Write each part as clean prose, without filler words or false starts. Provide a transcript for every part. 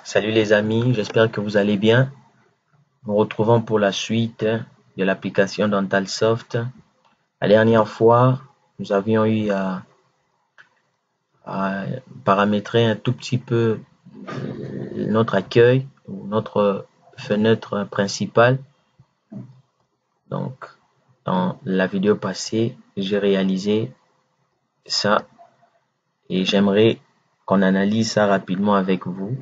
Salut les amis, j'espère que vous allez bien. Nous retrouvons pour la suite de l'application Dentalsoft. La dernière fois, nous avions eu à paramétrer un tout petit peu notre accueil ou notre fenêtre principale. Donc, dans la vidéo passée, j'ai réalisé ça et j'aimerais qu'on analyse ça rapidement avec vous.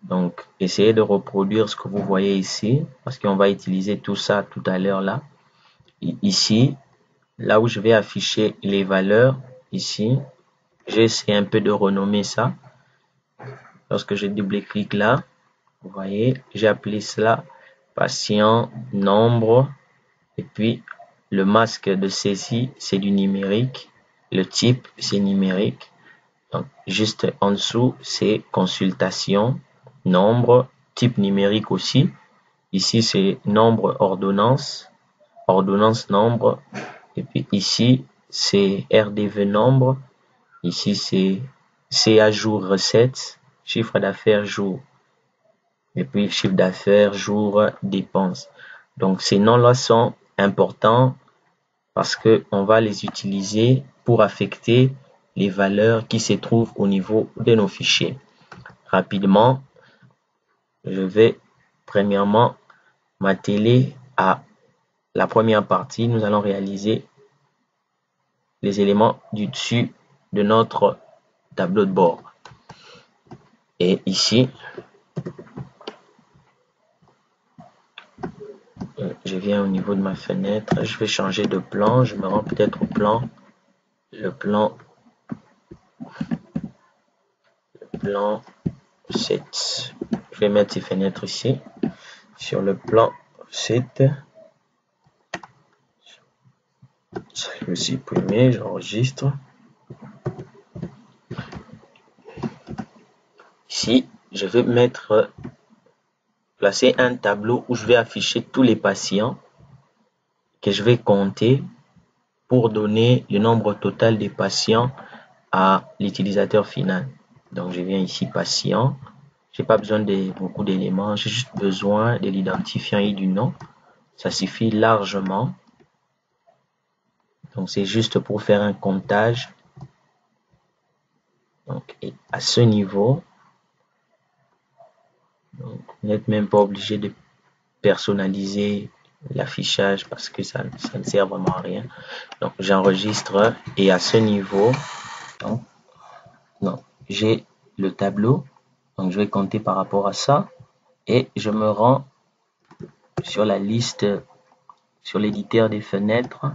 Donc, essayez de reproduire ce que vous voyez ici, parce qu'on va utiliser tout ça tout à l'heure là. Ici, là où je vais afficher les valeurs, ici, j'ai essayé un peu de renommer ça. Lorsque je double-clique là, vous voyez, j'ai appelé cela patient, nombre, et puis le masque de saisie, c'est du numérique, le type, c'est numérique. Donc, juste en dessous, c'est consultation, nombre, type numérique aussi. Ici, c'est nombre ordonnance, ordonnance nombre. Et puis ici, c'est RDV nombre. Ici, c'est CA jour recette, chiffre d'affaires jour. Et puis, chiffre d'affaires jour dépenses. Donc, ces noms-là sont importants parce que on va les utiliser pour affecter les valeurs qui se trouvent au niveau de nos fichiers. Rapidement, je vais premièrement m'atteler à la première partie. Nous allons réaliser les éléments du dessus de notre tableau de bord. Et ici, je viens au niveau de ma fenêtre, je vais changer de plan, je me rends peut-être au plan, le plan 7. Je vais mettre ces fenêtres ici. Sur le plan 7, je vais supprimer, j'enregistre. Ici, je vais placer un tableau où je vais afficher tous les patients que je vais compter pour donner le nombre total des patients à l'utilisateur final. Donc, je viens ici patient. J'ai pas besoin de beaucoup d'éléments. J'ai juste besoin de l'identifiant et du nom. Ça suffit largement. Donc, c'est juste pour faire un comptage. Donc, et à ce niveau, donc, vous n'êtes même pas obligé de personnaliser l'affichage parce que ça ne sert vraiment à rien. Donc, j'enregistre et à ce niveau, donc, j'ai le tableau. Donc, je vais compter par rapport à ça et je me rends sur la liste, sur l'éditeur des fenêtres,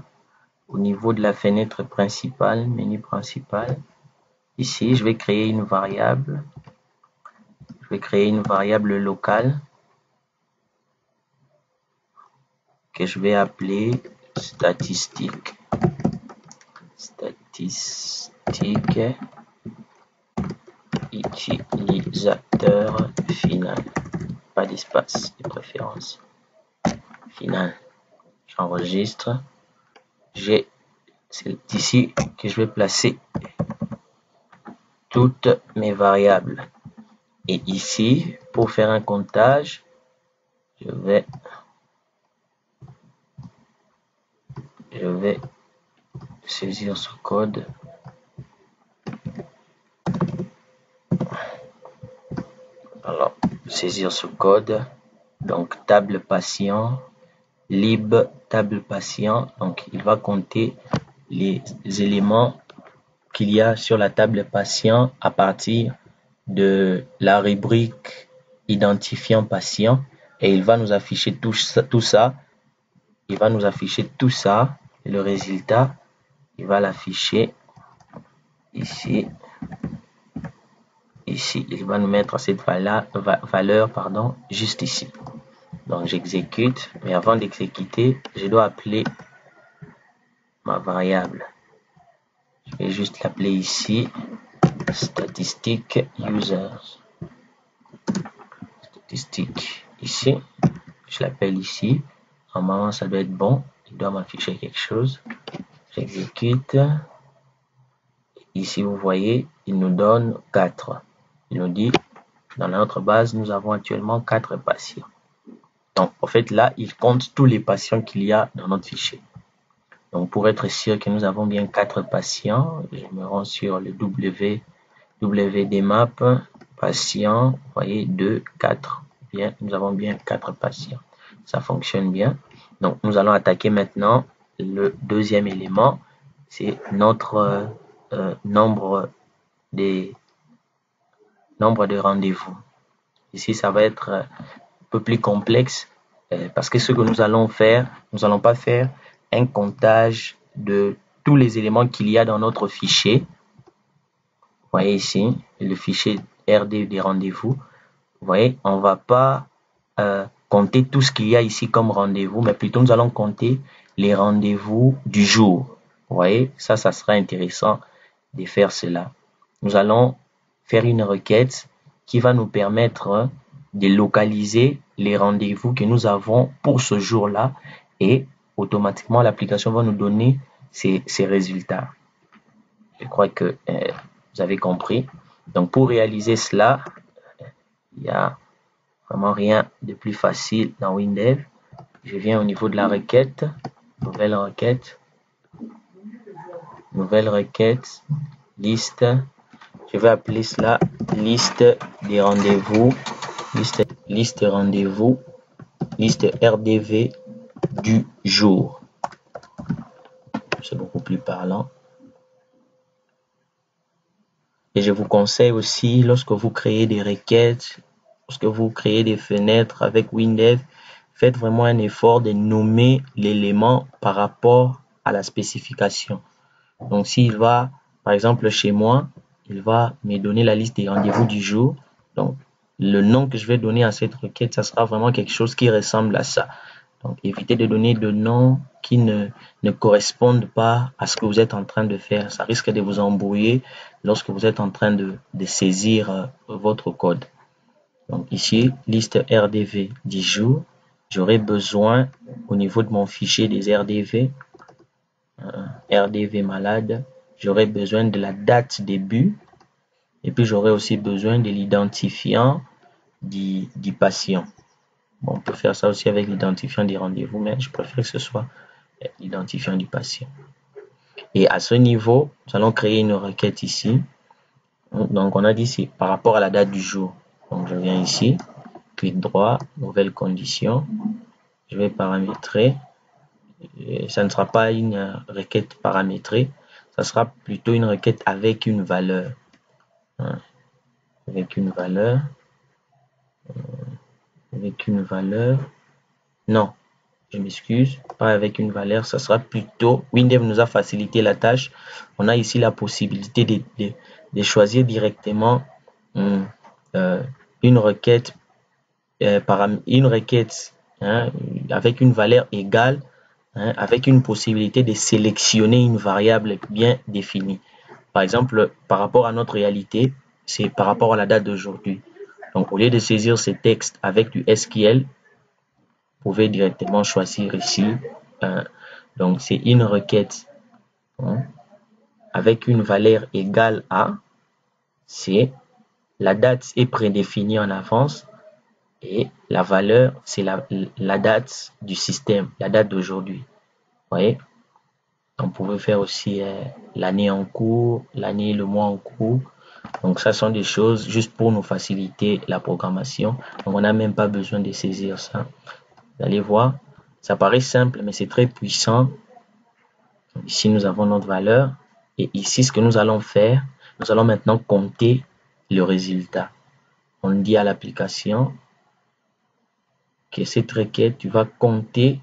au niveau de la fenêtre principale, menu principal. Ici, je vais créer une variable. Je vais créer une variable locale que je vais appeler statistique. Statistique utilisateur final. Pas d'espace de préférence. Final. J'enregistre. C'est ici que je vais placer toutes mes variables. Et ici, pour faire un comptage, je vais saisir ce code. Alors, saisir ce code. Donc, table patient, lib table patient. Donc, il va compter les éléments qu'il y a sur la table patient à partir de la rubrique identifiant patient et il va nous afficher tout ça. Il va nous afficher tout ça et le résultat, il va l'afficher ici. Ici, il va nous mettre cette valeur, juste ici. Donc, j'exécute, mais avant d'exécuter, je dois appeler ma variable. Je vais juste l'appeler ici, statistique users. Statistique ici, je l'appelle ici. Normalement, ça doit être bon. Il doit m'afficher quelque chose. J'exécute. Ici, vous voyez, il nous donne 4. Il nous dit dans notre base, nous avons actuellement 4 patients. Donc, en fait, là, il compte tous les patients qu'il y a dans notre fichier. Donc, pour être sûr que nous avons bien 4 patients, je me rends sur le wdmap, patient, vous voyez, 2, 4. Bien, nous avons bien 4 patients. Ça fonctionne bien. Donc, nous allons attaquer maintenant le deuxième élément. C'est notre nombre de rendez-vous. Ici, ça va être un peu plus complexe parce que ce que nous allons faire, nous n'allons pas faire un comptage de tous les éléments qu'il y a dans notre fichier. Vous voyez ici, le fichier RD des rendez-vous. Vous voyez, on ne va pas compter tout ce qu'il y a ici comme rendez-vous, mais plutôt nous allons compter les rendez-vous du jour. Vous voyez, ça sera intéressant de faire cela. Nous allons faire une requête qui va nous permettre de localiser les rendez-vous que nous avons pour ce jour-là et automatiquement l'application va nous donner ces résultats. Je crois que vous avez compris. Donc pour réaliser cela, il n'y a vraiment rien de plus facile dans WinDev. Je viens au niveau de la requête, nouvelle requête, liste. Je vais appeler cela liste des rendez-vous, liste rendez-vous, liste RDV du jour. C'est beaucoup plus parlant. Et je vous conseille aussi, lorsque vous créez des requêtes, lorsque vous créez des fenêtres avec WinDev, faites vraiment un effort de nommer l'élément par rapport à la spécification. Donc s'il va, par exemple chez moi, il va me donner la liste des rendez-vous du jour. Donc le nom que je vais donner à cette requête, ça sera vraiment quelque chose qui ressemble à ça. Donc évitez de donner de noms qui ne correspondent pas à ce que vous êtes en train de faire. Ça risque de vous embrouiller lorsque vous êtes en train de saisir votre code. Donc ici, liste RDV 10 jours. J'aurai besoin au niveau de mon fichier des RDV, RDV malade, j'aurai besoin de la date début et puis j'aurai aussi besoin de l'identifiant du patient. Bon, on peut faire ça aussi avec l'identifiant des rendez-vous, mais je préfère que ce soit l'identifiant du patient. Et à ce niveau, nous allons créer une requête ici. Donc, on a dit c'est par rapport à la date du jour. Donc, je viens ici, clic droit, nouvelle condition. Je vais paramétrer. Et ça ne sera pas une requête paramétrée, ça sera plutôt une requête avec une valeur. Avec une valeur. Non, je m'excuse, pas avec une valeur, ça sera plutôt, WinDev nous a facilité la tâche. On a ici la possibilité de choisir directement une requête, avec une valeur égale, avec une possibilité de sélectionner une variable bien définie. Par exemple, par rapport à notre réalité, c'est par rapport à la date d'aujourd'hui. Donc, au lieu de saisir ces textes avec du SQL, vous pouvez directement choisir ici. Donc, c'est une requête avec une valeur égale à, c'est la date est prédéfinie en avance et la valeur, c'est la date du système, la date d'aujourd'hui. Vous voyez? On pouvait faire aussi l'année en cours, l'année, le mois en cours. Donc, ça sont des choses juste pour nous faciliter la programmation. Donc, on n'a même pas besoin de saisir ça. Vous allez voir, ça paraît simple, mais c'est très puissant. Donc, ici, nous avons notre valeur. Et ici, ce que nous allons faire, nous allons maintenant compter le résultat. On dit à l'application que cette requête, tu vas compter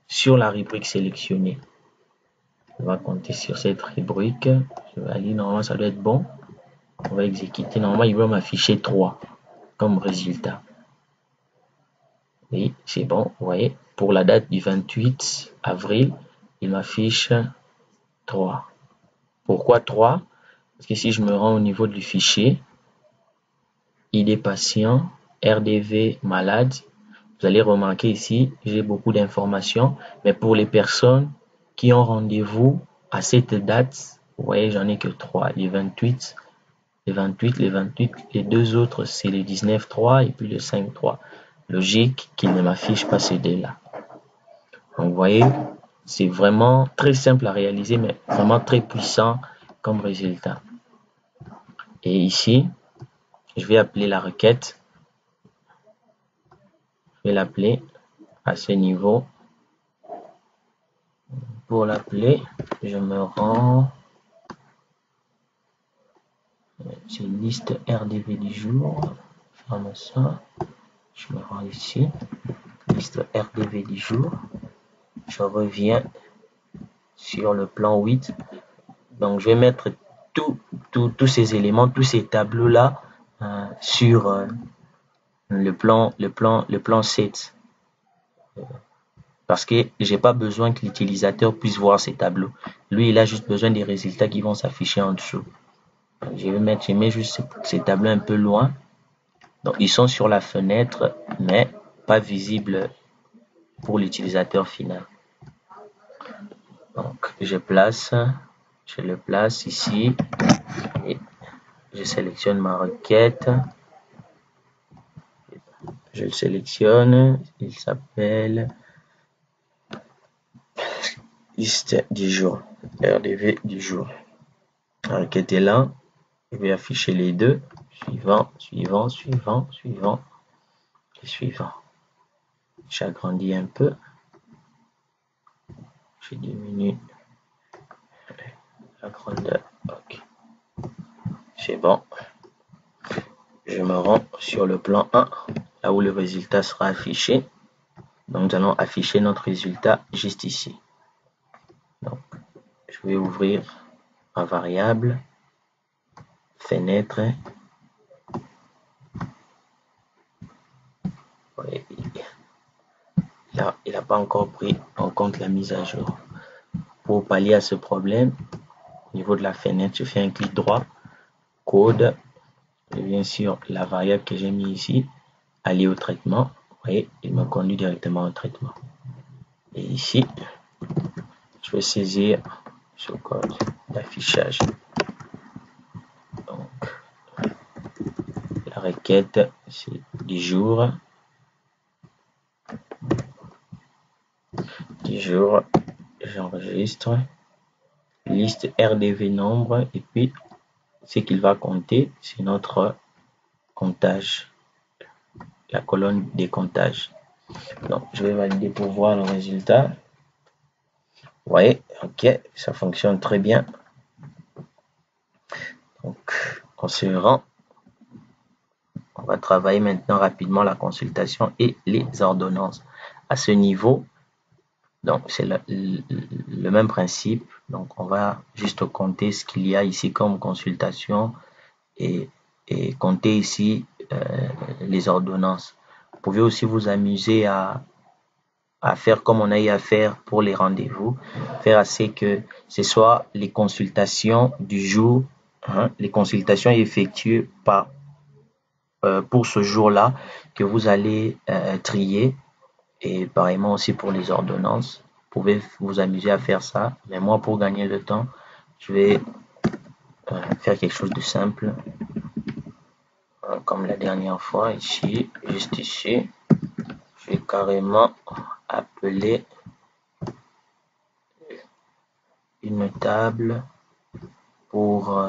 sur la rubrique sélectionnée. On va compter sur cette rubrique. Je vais aller, normalement, ça doit être bon. On va exécuter. Normalement, il va m'afficher 3 comme résultat. Oui, c'est bon. Vous voyez, pour la date du 28 avril, il m'affiche 3. Pourquoi 3? Parce que si je me rends au niveau du fichier, ID patient, RDV malade, vous allez remarquer ici, j'ai beaucoup d'informations, mais pour les personnes qui ont rendez-vous à cette date, vous voyez, j'en ai que 3, les 28 les 28, les 28, les deux autres c'est le 19,3 et puis le 5,3. Logique qu'il ne m'affiche pas ces deux-là. Donc vous voyez, c'est vraiment très simple à réaliser, mais vraiment très puissant comme résultat. Et ici, je vais appeler la requête. Je vais l'appeler à ce niveau. Pour l'appeler, je me rends sur liste RDV du jour. Ferme ça. Je me rends ici. Liste RDV du jour. Je reviens sur le plan 8. Donc, je vais mettre tous ces éléments, tous ces tableaux-là sur le plan 7. Parce que j'ai pas besoin que l'utilisateur puisse voir ces tableaux. Lui, il a juste besoin des résultats qui vont s'afficher en dessous. Donc, je mets juste ces tableaux un peu loin. Donc, ils sont sur la fenêtre, mais pas visibles pour l'utilisateur final. Donc, je le place ici et je sélectionne ma requête. Je le sélectionne, il s'appelle liste du jour, RDV du jour. La requête est là, je vais afficher les deux, suivant et suivant. J'agrandis un peu, je diminue la grandeur, ok, c'est bon. Je me rends sur le plan 1, là où le résultat sera affiché. Donc nous allons afficher notre résultat juste ici. Donc je vais ouvrir ma variable, fenêtre. Il n'a pas encore pris en compte la mise à jour. Pour pallier à ce problème, au niveau de la fenêtre, je fais un clic droit, code, et bien sûr la variable que j'ai mis ici, aller au traitement. Vous voyez, il me conduit directement au traitement. Et ici, je vais saisir ce code d'affichage. Donc, la requête, c'est du jour. J'enregistre. Liste RDV nombre. Et puis, ce qu'il va compter, c'est notre comptage. La colonne des comptages. Donc, je vais valider pour voir le résultat. Vous voyez, ok, ça fonctionne très bien. Donc, on se rend. On va travailler maintenant rapidement la consultation et les ordonnances. À ce niveau, donc c'est le même principe. Donc, on va juste compter ce qu'il y a ici comme consultation et compter ici les ordonnances. Vous pouvez aussi vous amuser à faire comme on a eu à faire pour les rendez-vous, faire assez que ce soit les consultations du jour, les consultations effectuées pour ce jour-là que vous allez trier, et pareillement aussi pour les ordonnances. Vous pouvez vous amuser à faire ça, mais moi pour gagner le temps, je vais faire quelque chose de simple, comme la dernière fois ici, juste ici. Je vais carrément appeler une table pour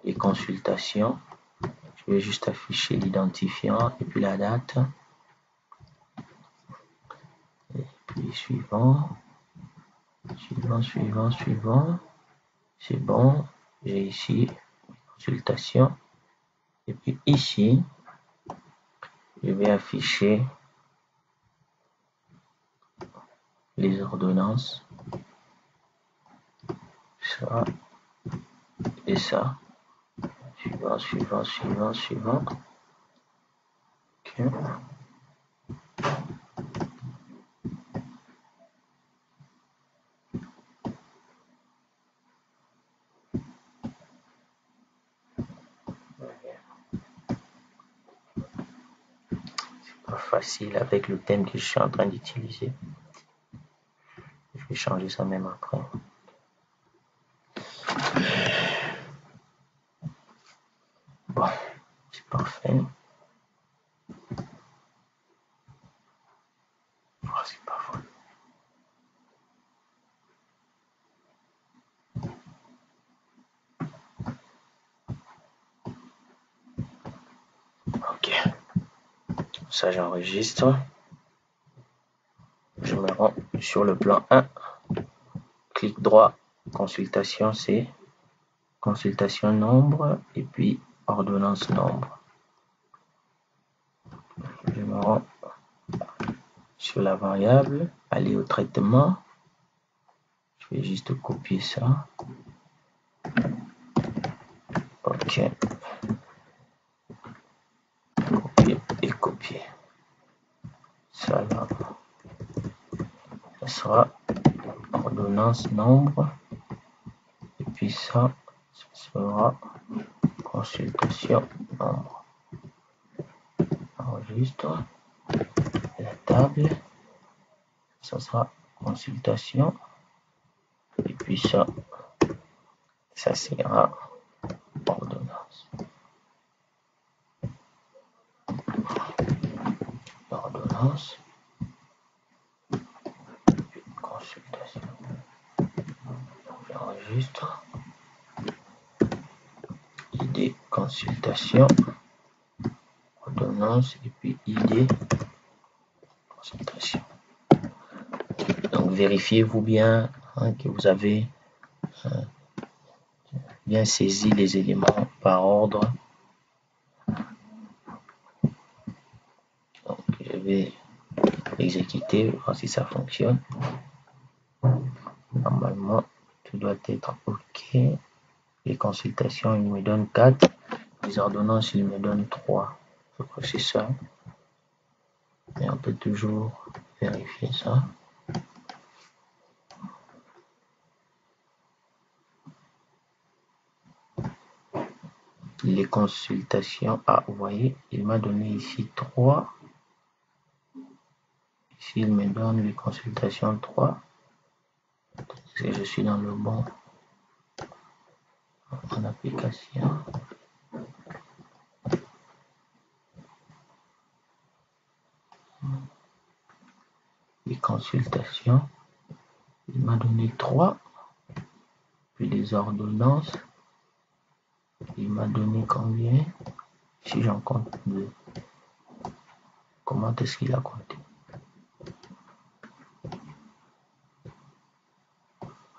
les consultations. Je vais juste afficher l'identifiant et puis la date. Et puis suivant. C'est bon. J'ai ici consultation. Et puis ici, je vais afficher les ordonnances. Ça et ça. Suivant. Ok. C'est pas facile avec le thème que je suis en train d'utiliser. Je vais changer ça même après. Bon, c'est parfait. Oh, c'est pas vrai. Ok. Ça, j'enregistre. Je me rends sur le plan 1. Clic droit, consultation, c'est consultation nombre et puis ordonnance nombre. Je me rends sur la variable, aller au traitement. Je vais juste copier ça. Ok. Copier et copier. Ça là. Ça sera ordonnance nombre. Et puis ça sera consultation nombre. Enregistre. La table. Ça sera consultation. Et puis ça sera ordonnance. Ordonnance. Puis consultation. J'enregistre. ID consultation. Ordonnance et puis ID consultation. Donc vérifiez-vous bien que vous avez bien saisi les éléments par ordre. Donc je vais exécuter, voir si ça fonctionne. Normalement, tout doit être OK. Les consultations, il me donne 4. Les ordonnances, il me donne 3. Je crois que c'est ça. Mais on peut toujours vérifier ça. Les consultations, vous voyez, il m'a donné ici 3. Ici, il me donne les consultations 3. Est-ce que je suis dans le bon en application? Les consultations, il m'a donné 3. Puis les ordonnances, il m'a donné combien? Si j'en compte 2. Comment est-ce qu'il a compté?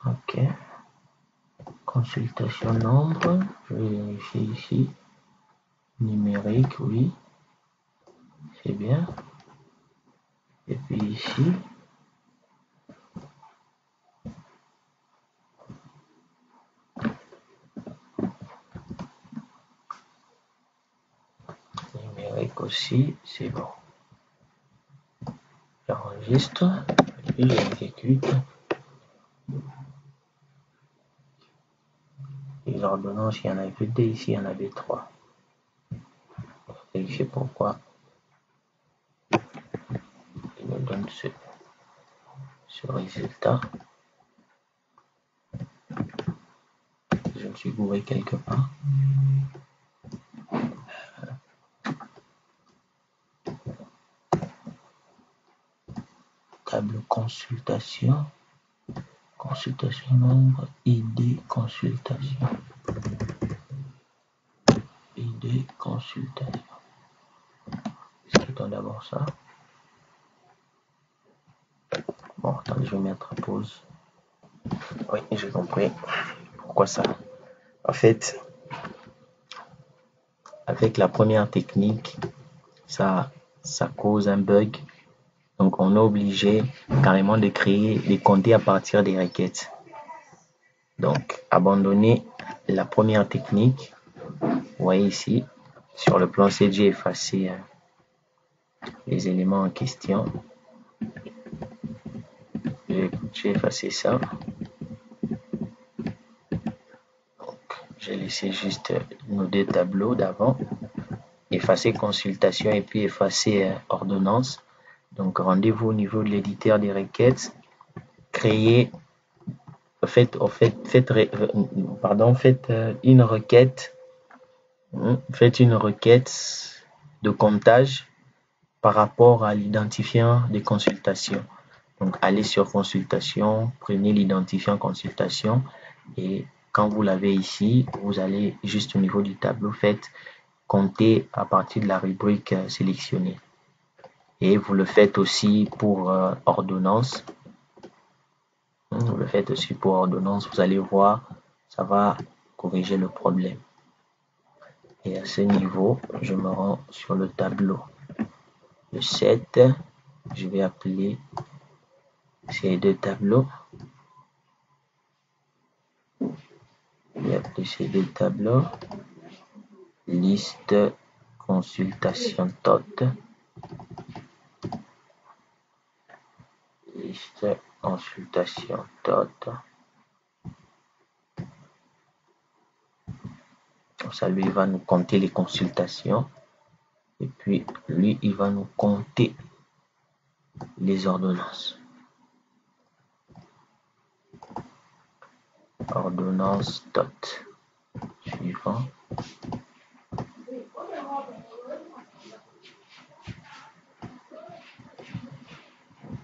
Ok. Consultation nombre, je vais vérifier ici. Numérique, oui. C'est bien. Et puis ici. Numérique aussi, c'est bon. J'enregistre et puis j'exécute. Les ordonnances, il y en avait 2, ici il y en avait 3. Vérifier pourquoi il me donne ce résultat. Je me suis gouré quelque part. Table consultation. Consultation nombre, ID consultation. ID consultation. Exécutons d'abord ça. Bon, attendez, je vais mettre pause. Oui, j'ai compris. Pourquoi ça? En fait, avec la première technique, ça cause un bug. Donc, on est obligé carrément de compter à partir des requêtes. Donc, abandonner la première technique. Vous voyez ici, sur le plan C, j'ai effacé les éléments en question. J'ai effacé ça. Donc, j'ai laissé juste nos 2 tableaux d'avant. Effacer consultation et puis effacer ordonnance. Donc, rendez-vous au niveau de l'éditeur des requêtes. Faites une requête Faites une requête de comptage par rapport à l'identifiant de consultation. Donc, allez sur consultation, prenez l'identifiant consultation et quand vous l'avez ici, vous allez juste au niveau du tableau, faites compter à partir de la rubrique sélectionnée. Et vous le faites aussi pour ordonnance. Vous le faites aussi pour ordonnance, vous allez voir, ça va corriger le problème. Et à ce niveau, je me rends sur le tableau. Le 7, je vais appeler ces deux tableaux. Je vais appeler ces deux tableaux. Liste consultation TOT. Liste consultation TOT. Ça, lui, il va nous compter les consultations. Et puis, lui, il va nous compter les ordonnances. Ordonnance TOT. Suivant.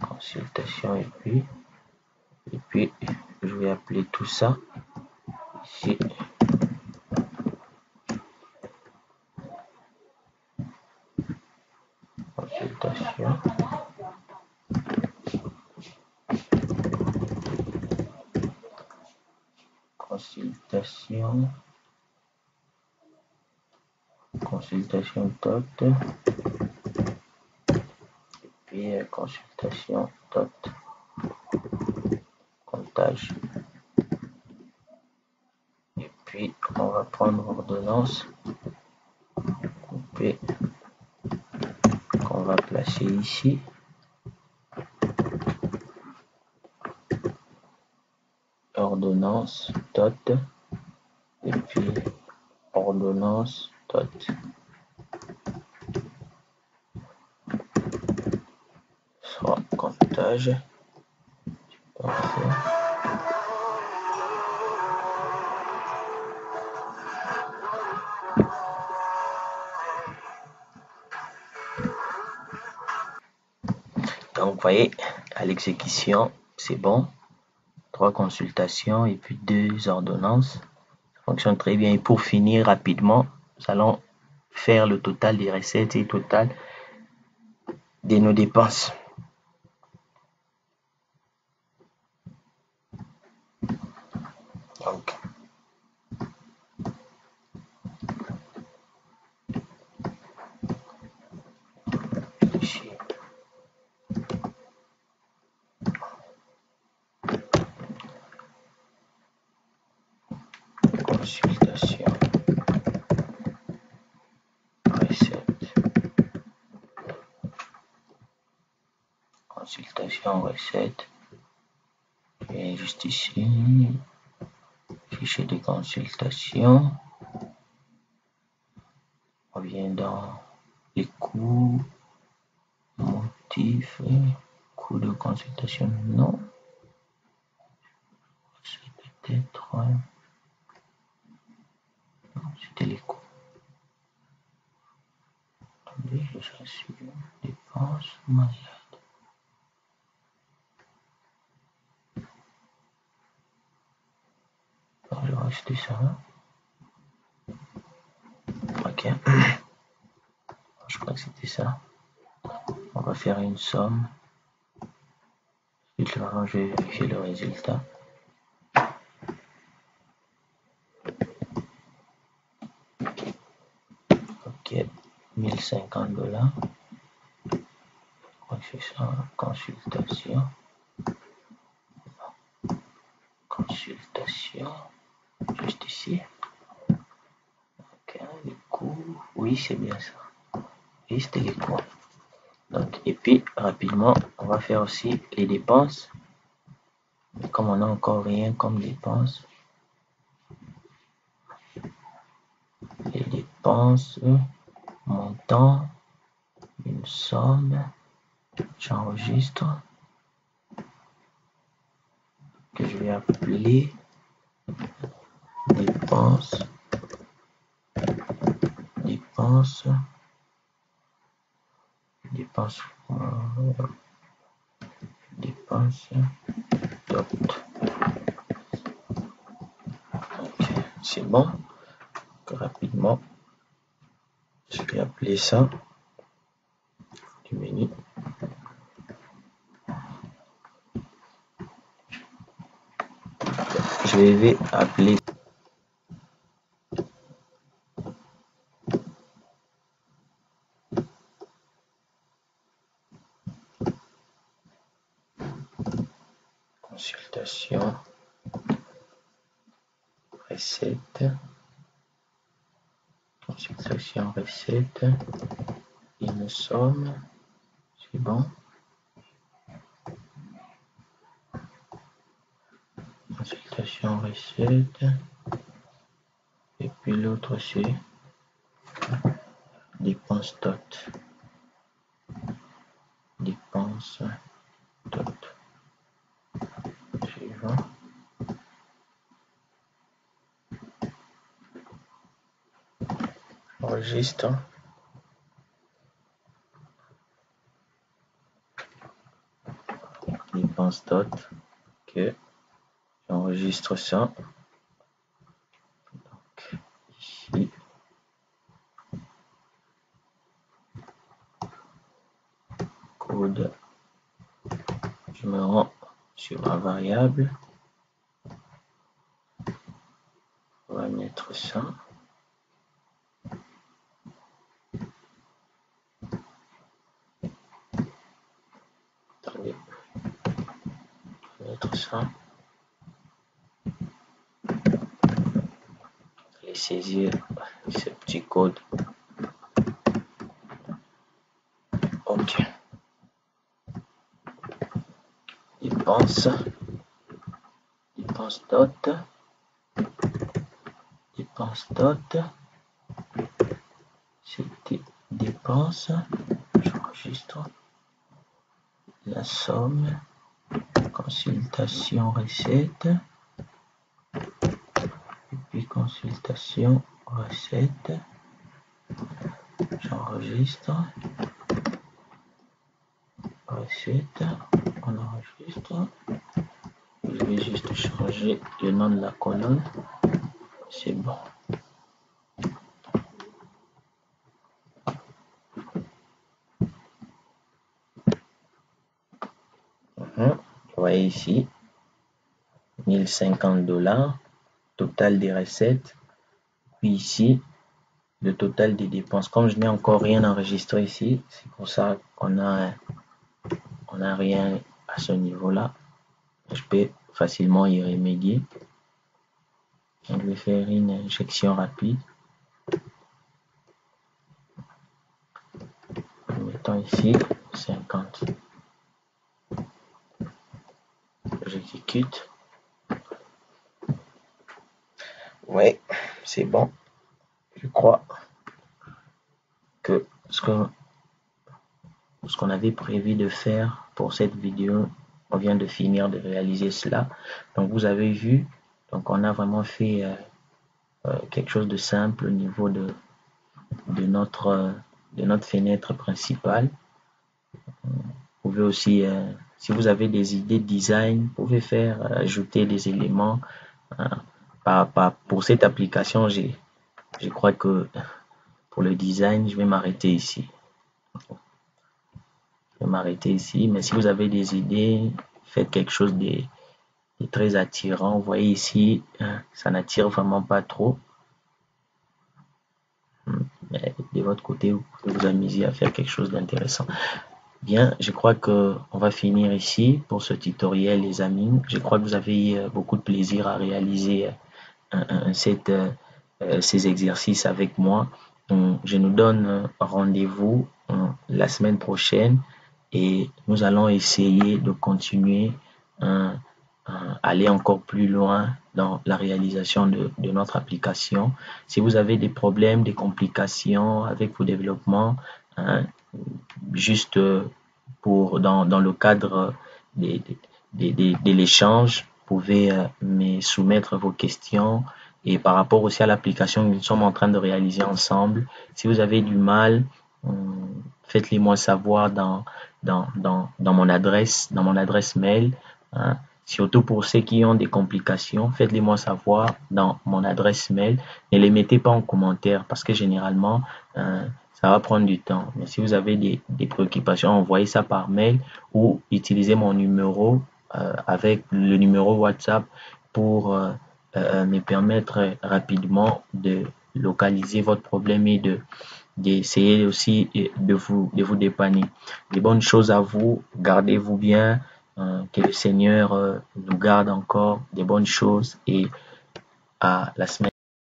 Consultation et puis je vais appeler tout ça ici. Consultation. Consultation TOT. Et puis consultation TOT. Comptage. Et puis on va prendre ordonnance. Couper. Qu'on va placer ici. Ordonnance TOT. Et puis ordonnance TOT. Soit comptage. Parfait. Donc, vous voyez, à l'exécution, c'est bon. 3 consultations et puis 2 ordonnances. Ça fonctionne très bien. Et pour finir rapidement, nous allons faire le total des recettes et le total de nos dépenses. Donc, ici. Consultation. Recette. Consultation, recette. Et juste ici. Fichier de consultation. On revient dans les coûts. Motif. Coût de consultation. Non. C'est peut-être. C'était les coûts. Attendez, je s'assure. Dépenses, malade. Alors, je vais rajouter ça. Ok. Je crois que c'était ça. On va faire une somme. Ensuite, je vais vérifier le résultat. Ok, $1050. Je crois que c'est ça. Consultation. Consultation. Juste ici. Ok, les coûts. Oui, c'est bien ça. Et c'était les coûts. Donc, et puis, rapidement, on va faire aussi les dépenses. Mais comme on n'a encore rien comme dépenses, les dépenses, montant, une somme, j'enregistre, que je vais appeler dépenses dépenses, dot. Ok, c'est bon. Rapidement, je vais appeler ça du menu. Je vais appeler consultation recette, une somme, c'est bon. Consultation recette, et puis l'autre c'est dépense dot. Suivant. Enregistre. Dépense dot. Ok. J'enregistre ça. Donc, ici. Code. Je me rends sur ma variable. On va mettre ça. Attendez. On va mettre ça. Et saisir ce petit code. Ok. Dépense dot. C'était dépense. J'enregistre la somme. Consultation recette. Et puis consultation recette. J'enregistre. Recette. On enregistre. Je vais juste changer le nom de la colonne. C'est bon. Vous voyez ici, $1050, total des recettes. Puis ici, le total des dépenses. Comme je n'ai encore rien enregistré ici, c'est pour ça qu'on a rien à ce niveau-là. Je peux facilement y remédier. Je vais faire une injection rapide. Mettons ici 50. J'exécute. Ouais, c'est bon. Je crois que ce qu'on avait prévu de faire pour cette vidéo, on vient de finir de réaliser cela. Donc vous avez vu, donc on a vraiment fait quelque chose de simple au niveau de notre fenêtre principale. Vous pouvez aussi, si vous avez des idées de design, vous pouvez faire ajouter des éléments. Pour cette application, je crois que pour le design, je vais m'arrêter ici. Mais si vous avez des idées, faites quelque chose de très attirant. Vous voyez ici, ça n'attire vraiment pas trop. Mais de votre côté, vous pouvez vous amuser à faire quelque chose d'intéressant. Bien, je crois que on va finir ici pour ce tutoriel, les amis. Je crois que vous avez eu beaucoup de plaisir à réaliser ces exercices avec moi. Je nous donne rendez-vous la semaine prochaine et nous allons essayer de continuer aller encore plus loin dans la réalisation de notre application. Si vous avez des problèmes, des complications avec vos développements, juste dans le cadre de l'échange, vous pouvez me soumettre vos questions et par rapport aussi à l'application que nous sommes en train de réaliser ensemble. Si vous avez du mal, faites-les moi savoir dans mon adresse mail. Hein. Surtout pour ceux qui ont des complications, faites-les moi savoir dans mon adresse mail. Ne les mettez pas en commentaire parce que généralement, ça va prendre du temps. Mais si vous avez des préoccupations, envoyez ça par mail ou utilisez mon numéro avec le numéro WhatsApp pour me permettre rapidement de localiser votre problème et d'essayer aussi de vous dépanner. Des bonnes choses à vous, gardez-vous bien, que le Seigneur nous garde encore des bonnes choses et à la semaine.